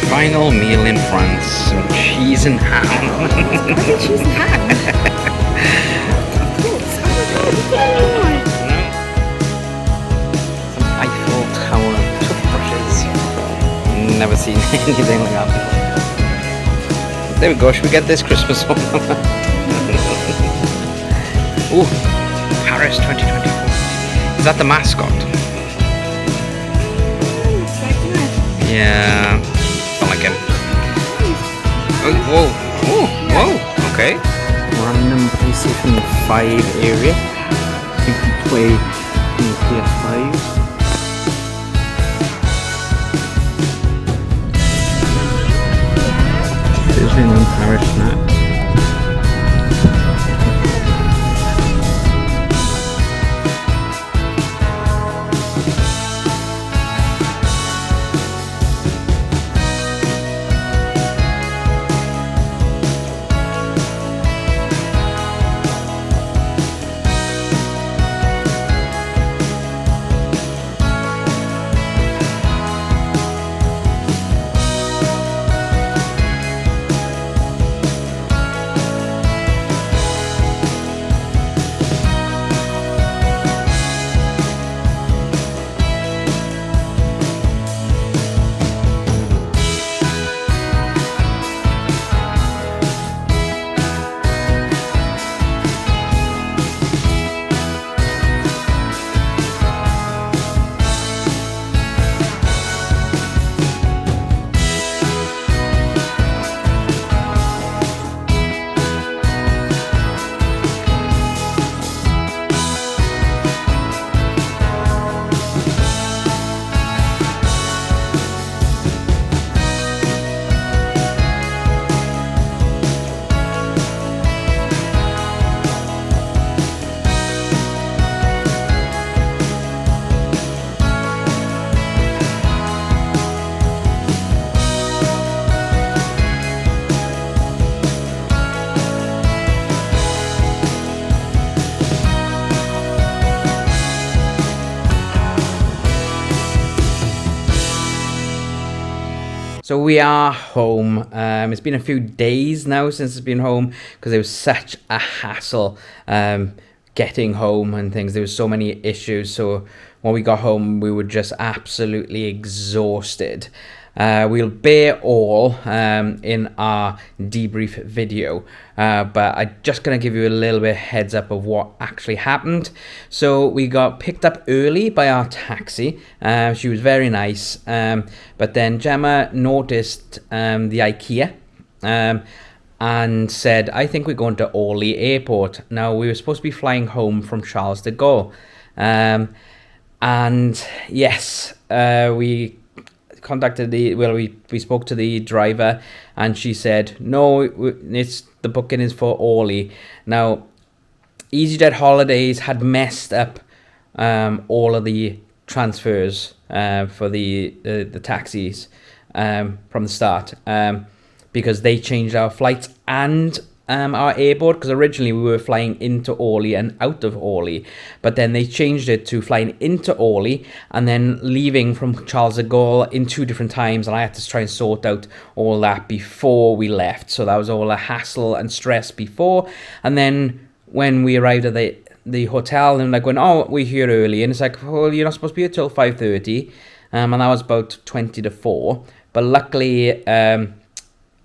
Final meal in France, some cheese and ham. Why cheese and ham? Of course. Oh, Some Eiffel Tower toothbrushes. Never seen anything like that before. There we go, should we get this Christmas one? Ooh, Paris 2024. Is that the mascot? Yeah, don't like him. Oh, whoa, whoa, okay. Random PlayStation 5 area. You can play in PS5. Disneyland Paris map. So we are home. It's been a few days now since it's been home because it was such a hassle getting home and things. There was so many issues. So when we got home, we were just absolutely exhausted. We'll bear all in our debrief video, but I'm just going to give you a little bit heads up of what actually happened. So we got picked up early by our taxi. She was very nice, but then Gemma noticed the IKEA and said, I think we're going to Orly Airport. Now, we were supposed to be flying home from Charles de Gaulle, and yes, we contacted we spoke to the driver, and she said no, it's the booking is for Orly. Now, EasyJet Holidays had messed up all of the transfers for the taxis from the start, because they changed our flights and our airport, because originally we were flying into Orly and out of Orly, but then they changed it to flying into Orly and then leaving from Charles de Gaulle in 2 different times, and I had to try and sort out all that before we left. So that was all a hassle and stress before. And then when we arrived at the hotel, and like going, oh, we're here early, and it's like, well, you're not supposed to be here till 5:30, and that was about 20 to 4, but luckily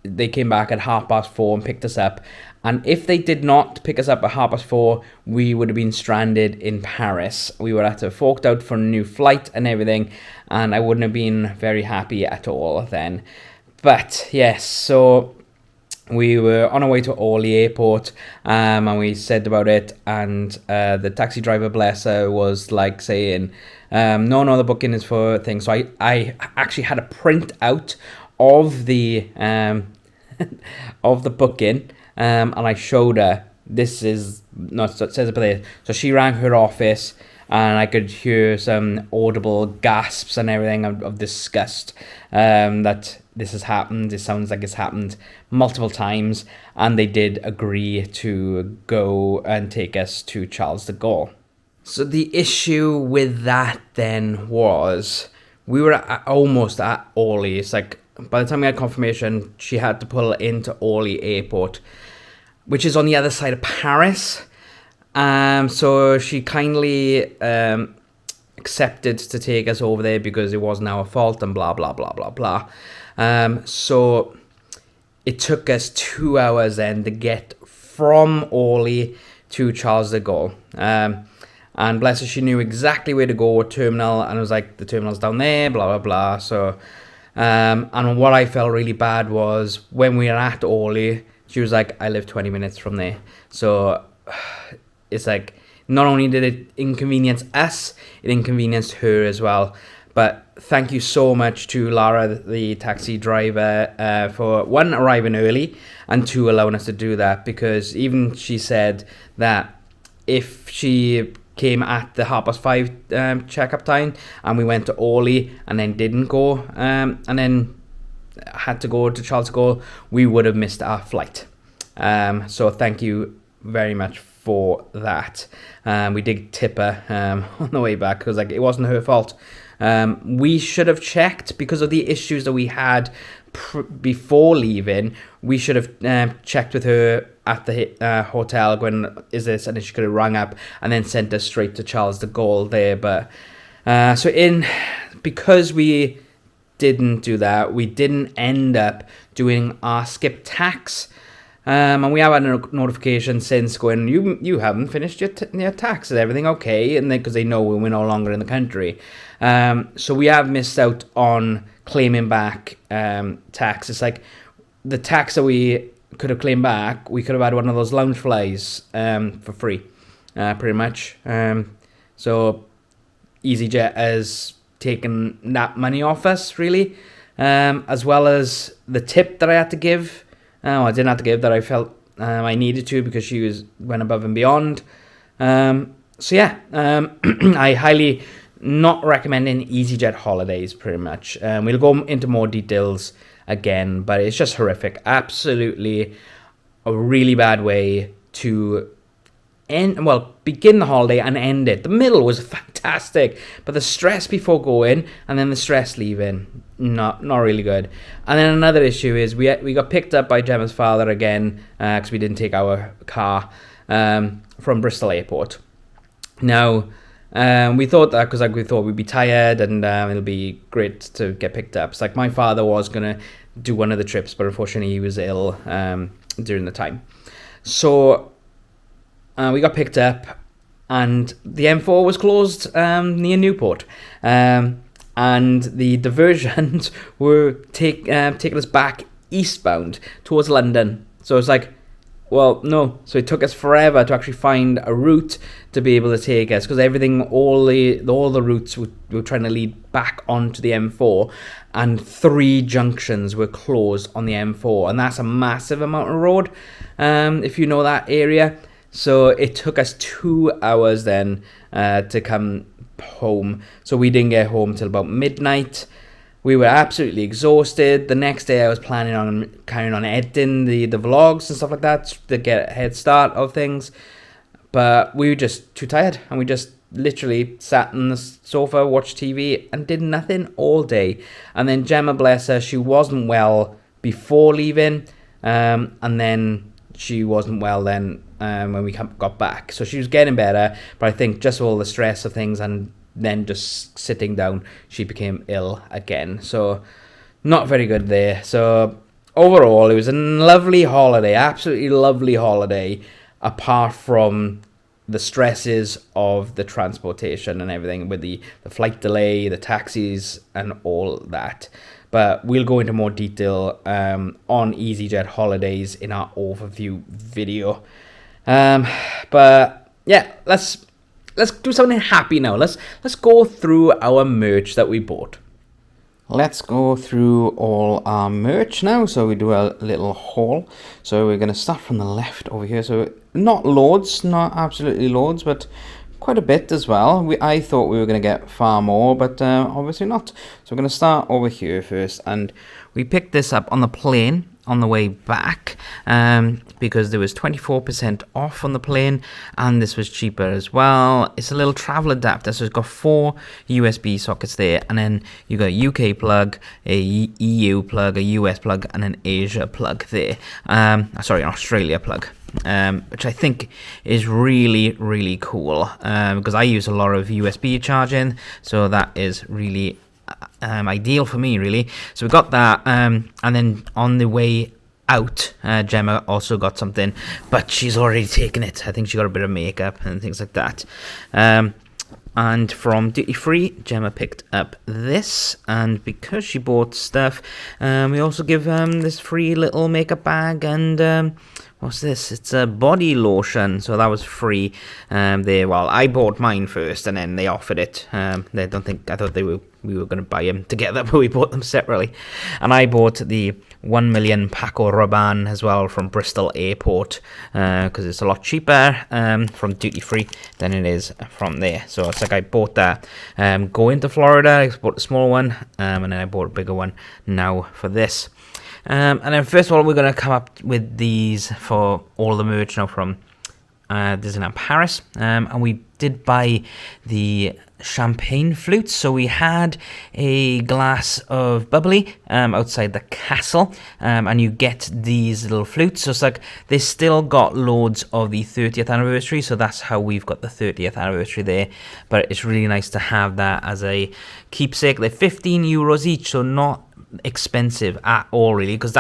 they came back at 4:30 and picked us up. And if they did not pick us up at 4:30, we would have been stranded in Paris. We would have to have forked out for a new flight and everything, and I wouldn't have been very happy at all then. But yes, so we were on our way to Orly Airport, and we said about it, and the taxi driver, bless her, was like saying, no, the booking is for things. So I actually had a print out of the of the booking, and I showed her, this is not, so it says up there. So she rang her office, and I could hear some audible gasps and everything of disgust that this has happened. It sounds like it's happened multiple times, and they did agree to go and take us to Charles de Gaulle. So the issue with that then was we were almost at Orly. It's like by the time we had confirmation, she had to pull into Orly Airport, which is on the other side of Paris. So she kindly accepted to take us over there because it wasn't our fault and blah, blah, blah, blah, blah. So it took us 2 hours then to get from Orly to Charles de Gaulle. And bless her, she knew exactly where to go, terminal, and it was like, the terminal's down there, blah, blah, blah. So, and what I felt really bad was when we were at Orly, she was like, I live 20 minutes from there. So it's like, not only did it inconvenience us, it inconvenienced her as well. But thank you so much to Lara, the taxi driver, for one, arriving early, and two, allowing us to do that, because even she said that if she came at the 5:30 checkup time and we went to Orly and then didn't go and then had to go to Charles de Gaulle, we would have missed our flight. So thank you very much for that. We did tip her on the way back because like it wasn't her fault. We should have checked because of the issues that we had before leaving. We should have checked with her at the hotel going, is this, and then she could have rung up and then sent us straight to Charles de Gaulle there. But because we didn't do that, we didn't end up doing our skip tax. And we have had a notification since going, you haven't finished your tax, is everything okay? And then because they know we're no longer in the country, so we have missed out on claiming back tax. It's like the tax that we could have claimed back, we could have had one of those lounge flies for free, pretty much. So EasyJet has taken that money off us, really, as well as the tip that I had to give. I didn't have to give, that I felt I needed to, because she went above and beyond. So yeah, I highly not recommending EasyJet holidays, pretty much. We'll go into more details again, but it's just horrific. Absolutely a really bad way to begin the holiday and end it. The middle was fantastic, but the stress before going and then the stress leaving, not really good. And then another issue is we got picked up by Gemma's father again because we didn't take our car from Bristol Airport. Now, we thought that because we thought we'd be tired and it'll be great to get picked up. It's like my father was going to do one of the trips, but unfortunately he was ill during the time. So we got picked up and the M4 was closed near Newport. And the diversions were taking us back eastbound towards London. So it's like, well, no. So it took us forever to actually find a route to be able to take us, because all the routes were trying to lead back onto the M4, and 3 junctions were closed on the M4, and that's a massive amount of road, if you know that area. So it took us 2 hours then to come home. So we didn't get home till about midnight. We were absolutely exhausted. The next day I was planning on carrying on editing the vlogs and stuff like that to get a head start of things, but we were just too tired, and we just literally sat on the sofa, watched TV and did nothing all day. And then Gemma, bless her, she wasn't well before leaving, and then she wasn't well then when we got back. So she was getting better, but I think just all the stress of things and then just sitting down, she became ill again. So not very good there. So overall, it was a lovely holiday, absolutely lovely holiday, apart from the stresses of the transportation and everything with the flight delay, the taxis and all that. But we'll go into more detail on EasyJet holidays in our overview video. But yeah, let's do something happy now. Let's go through our merch that we bought. Let's go through all our merch now. So we do a little haul. So we're going to start from the left over here. So not loads, not absolutely loads, but quite a bit as well. I thought we were going to get far more, but obviously not. So we're going to start over here first. And we picked this up on the plane. on the way back because there was 24% off on the plane, and this was cheaper as well. It's a little travel adapter, so it's got 4 USB sockets there, and then you got a UK plug, a EU plug, a US plug, and an Asia plug there. Sorry, an Australia plug. Which I think is really, really cool because I use a lot of USB charging, so that is really ideal for me, really. So we got that, and then on the way out, Gemma also got something, but she's already taken it. I think she got a bit of makeup and things like that. And from duty free, Gemma picked up this, and because she bought stuff, we also give this free little makeup bag, and what's this? It's a body lotion, so that was free there. Well, I bought mine first, and then they offered it. I thought we were going to buy them together, but we bought them separately. And I bought the 1 million Paco Rabanne as well from Bristol Airport because it's a lot cheaper from duty free than it is from there. So it's like I bought that going to Florida. I bought a small one, and then I bought a bigger one now for this. And then first of all, we're going to come up with these for all the merch now from Disneyland Paris. And we did buy the champagne flutes. So we had a glass of bubbly outside the castle, and you get these little flutes. So it's like they still got loads of the 30th anniversary, so that's how we've got the 30th anniversary there. But it's really nice to have that as a keepsake. They're €15 each, so not expensive at all, really, because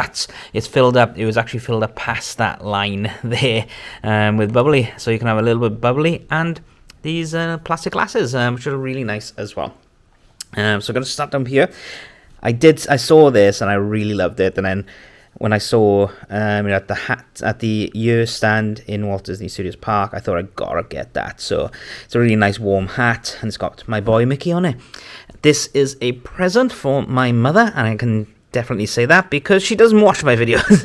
it's filled up. It was actually filled up past that line there with bubbly, so you can have a little bit of bubbly and these plastic glasses, which are really nice as well. So I'm going to start down here. I saw this and I really loved it, and then when I saw at the year stand in Walt Disney Studios Park, I thought I gotta get that. So it's a really nice warm hat, and it's got my boy Mickey on it. This is a present for my mother, and I can definitely say that because she doesn't watch my videos.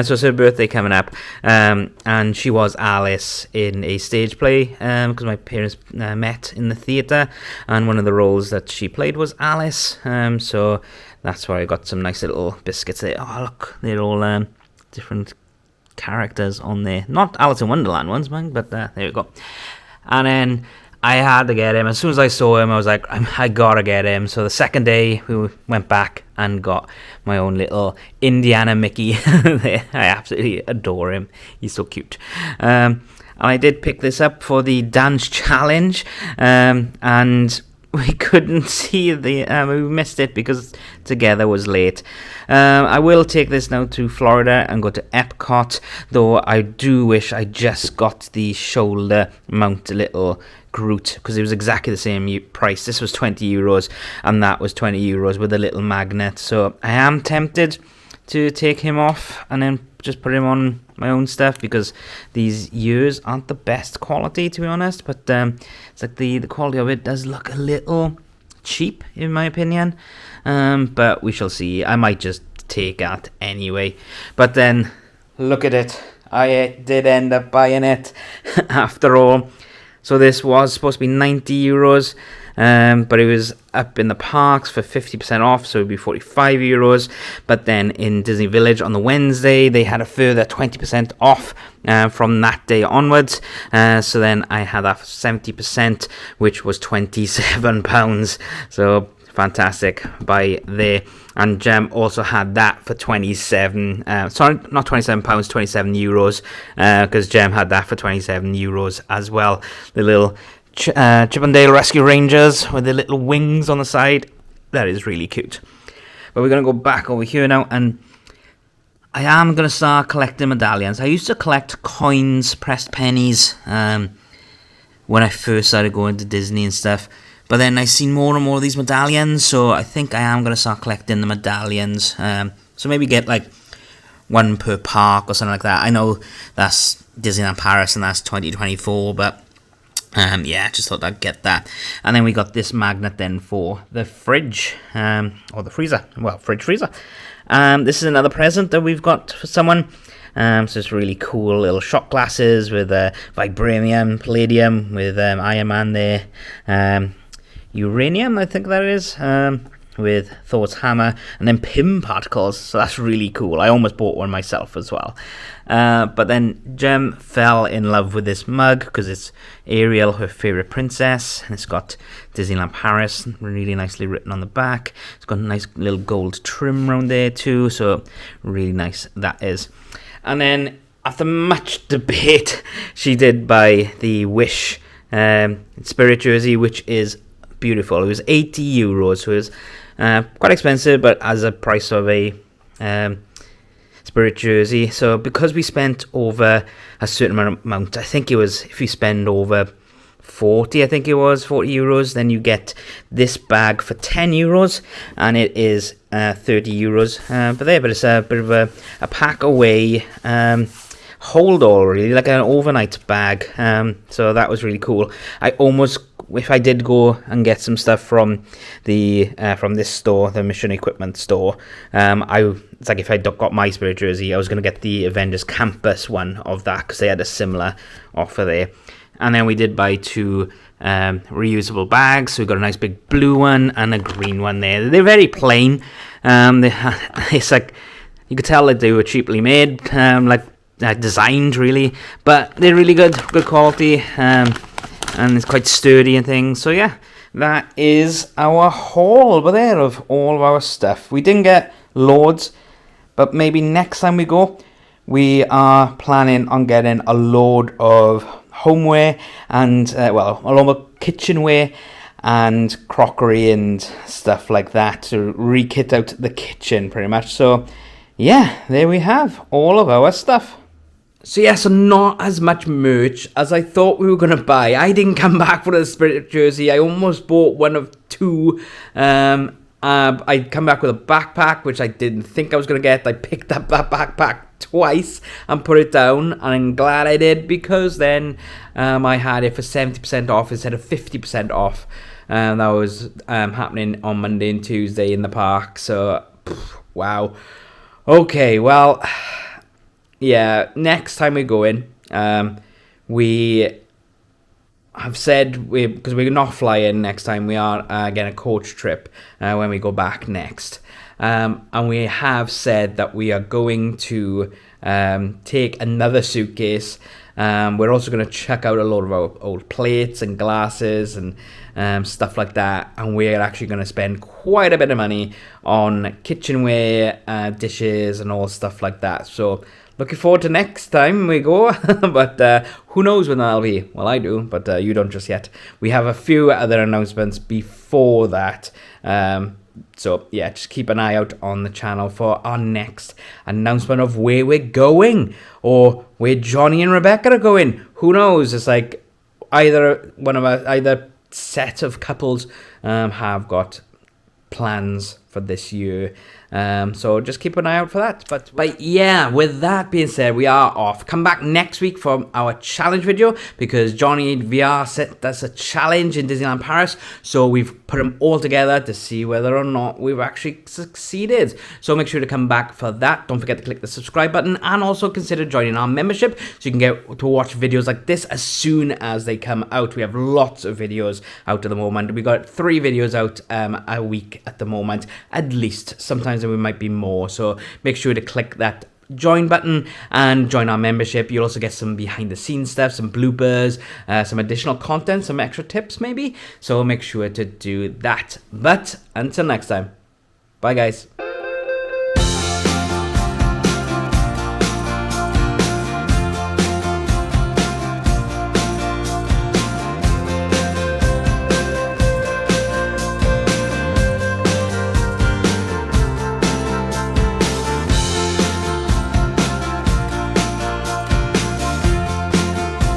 So it's her birthday coming up, and she was Alice in a stage play because my parents met in the theatre, and one of the roles that she played was Alice. So that's why I got some nice little biscuits there. Oh, look, they're all different characters on there. Not Alice in Wonderland ones, man, but there we go. And then I had to get him. As soon as I saw him, I was like, I gotta get him. So the second day, we went back and got my own little Indiana Mickey there. I absolutely adore him. He's so cute. And I did pick this up for the dance challenge, and we couldn't see we missed it because Together was late. I will take this now to Florida and go to Epcot, though I do wish I just got the shoulder mount little Groot, because it was exactly the same price. This was €20 and that was €20 with a little magnet. So I am tempted to take him off and then just put him on my own stuff, because these ears aren't the best quality, to be honest, but it's like the quality of it does look a little cheap in my opinion, but we shall see. I might just take that anyway. But then look at it, I did end up buying it after all. So this was supposed to be €90, but it was up in the parks for 50% off, so it would be €45. But then in Disney Village on the Wednesday, they had a further 20% off from that day onwards. So then I had that for 70%, which was £27. So fantastic buy there. And Jem also had that for 27. Sorry, not £27, €27. Because Jem had that for €27 as well. The little Chip and Dale Rescue Rangers with the little wings on the side. That is really cute. But we're going to go back over here now, and I am going to start collecting medallions. I used to collect coins, pressed pennies, when I first started going to Disney and stuff. But then I seen more and more of these medallions, so I think I am going to start collecting the medallions. So maybe get like one per park or something like that. I know that's Disneyland Paris and that's 2024, but yeah, I just thought I'd get that. And then we got this magnet then for the fridge, or the freezer. Well, fridge freezer. This is another present that we've got for someone. So it's really cool little shot glasses with vibranium, palladium, with Iron Man there. Uranium, I think that is. with Thor's hammer, and then Pym particles, so that's really cool. I almost bought one myself as well. But then Jem fell in love with this mug because it's Ariel, her favourite princess, and it's got Disneyland Paris really nicely written on the back. It's got a nice little gold trim around there too, so really nice that is. And then after much debate, she did buy the Wish Spirit jersey, which is beautiful. It was €80, so it was quite expensive, but as a price of a Spirit jersey. So because we spent over a certain amount, I think it was, if you spend over 40, I think it was €40, then you get this bag for €10, and it is €30 but it's a bit of a pack away hold all, really, like an overnight bag. So that was really cool. I almost, if I did go and get some stuff from this store, the Mission Equipment store, it's like if I got my Spirit jersey, I was going to get the Avengers Campus one of that because they had a similar offer there. And then we did buy 2 reusable bags. So we got a nice big blue one and a green one there. They're very plain. It's like, you could tell that they were cheaply made, designed really, but they're really good quality, and it's quite sturdy and things. So yeah, that is our haul over there of all of our stuff. We didn't get loads, but maybe next time we go, we are planning on getting a load of homeware and a lot of kitchenware and crockery and stuff like that to re-kit out the kitchen pretty much. So yeah, there we have all of our stuff. So yeah, so not as much merch as I thought we were going to buy. I didn't come back for the Spirit jersey. I almost bought one of 2. I'd come back with a backpack, which I didn't think I was going to get. I picked up that backpack twice and put it down, and I'm glad I did, because then I had it for 70% off instead of 50% off. That was happening on Monday and Tuesday in the park. So, wow. Okay, well, yeah, next time we go in, we have said, because we're not flying next time, we are getting a coach trip when we go back next. And we have said that we are going to take another suitcase. We're also going to check out a lot of our old plates and glasses and stuff like that. And we're actually going to spend quite a bit of money on kitchenware, dishes and all stuff like that. So looking forward to next time we go. But who knows when that'll be? Well, I do, but you don't just yet. We have a few other announcements before that. So yeah, just keep an eye out on the channel for our next announcement of where we're going, or where Johnny and Rebecca are going. Who knows? It's like either set of couples have got plans for this year. So just keep an eye out for that. But yeah, with that being said, we are off. Come back next week for our challenge video, because Johnny VR set us a challenge in Disneyland Paris. So we've put them all together to see whether or not we've actually succeeded. So make sure to come back for that. Don't forget to click the subscribe button, and also consider joining our membership so you can get to watch videos like this as soon as they come out. We have lots of videos out at the moment. We've got 3 videos out a week at the moment, at least. Sometimes there might be more, so make sure to click that join button and join our membership. You'll also get some behind the scenes stuff, some bloopers, some additional content, some extra tips maybe, so make sure to do that. But until next time, bye guys.